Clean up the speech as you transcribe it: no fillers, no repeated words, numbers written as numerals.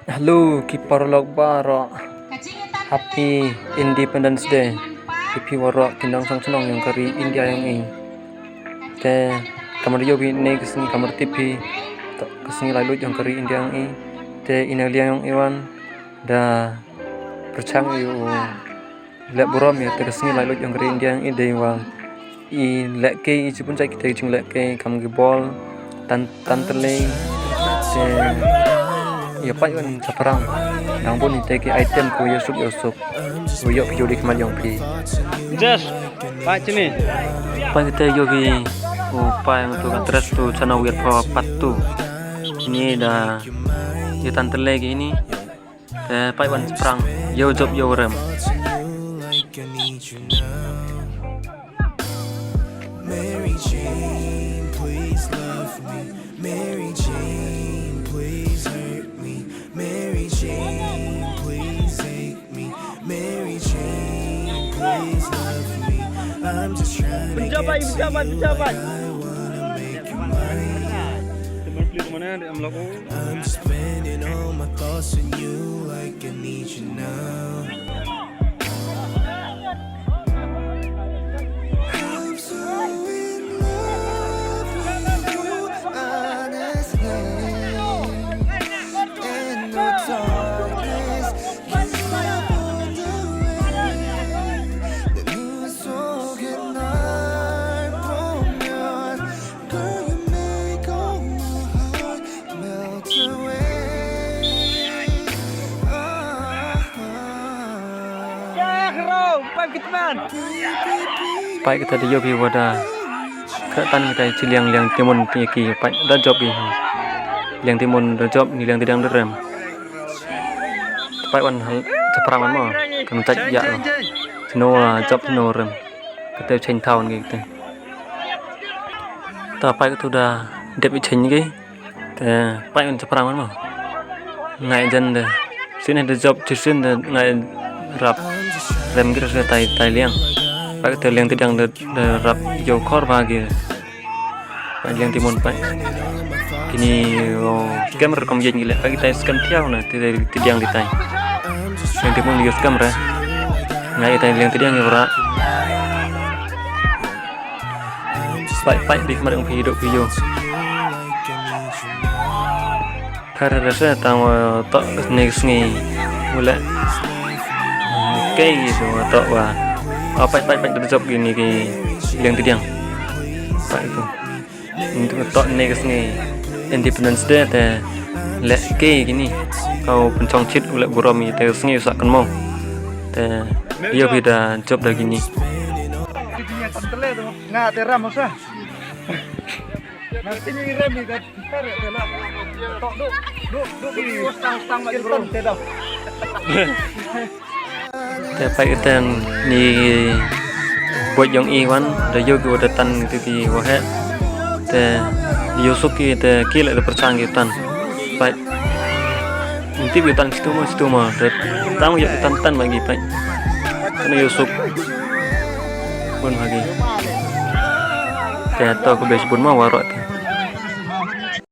Halo, kiper Logbara. Happy Independence Day. Kipi warok kindang sang senong yang kari India yang ini. Te kamar yobi ne kesini kamar TV. Kesini lalu yang kari India yang ini. Te inalia yang iwan. Da percang yu lek buram ya te kesini lalu yang kari India yang ini deh wang. I lek ke i pun cai kita jeng lek ke kam bol tan terleng. Te ya pak kan seperang yang pun take item ku yusuk ku yok video di keman yang pi Just pak sini pak kita yogi upaya yang tu terus tu chana wir patu ini dah di tante lagi ini pak kan seperang yo job yo rem Mary Jane, please love me. Mary Jane, please hurt me. Mary Jane, please hate me. Mary Jane, please love me. I'm just trying to get to you. I wanna make you mine. I'm spending all my thoughts on you like I need you now. I'm so in love with you, honestly. And no darkness can stop the rain. 내 눈 속에 날 보면 Girl, you make all my heart melt away. pak kita di yogi wada keratan kita ciliang timun ki pak dah job ni liang timun dah job ni liang tidang derem pak kan seperang mana kan tak ya semua job semua rem kita change tahun gitu tapi itu dah dep change gitu pak kan seperang mana ngai jen deh sini ada job di sini ngai rap rem kira sudah tai liang pak kita liang tidang rap jauh kor bagi pak liang timun pak kini kamera kom jen gila pak kita scan tiang na tidang di tai liang timun lius kamera ngai tai liang tidang ora pak di kemarin hidup video karena rasa tahu tak next ni mulai kayak gitu atau wah apa job gini ki liang tiang pak itu untuk tok next ni Independence Day te lek ke gini kau pencong cit ulek buromi te sengi usakan mau te dia beda job dah gini nggak teram usah nanti ni rem ni kat telah tok duk di stang makin bro tidak te pak itu ni buat yang iwan dah yogi udah tan gitu ki wah te Yosuki te kila le percang tan pak nanti bitan situ mah tamu ya tan bagi pak karena Yusuk pun lagi te to ke base pun mau warok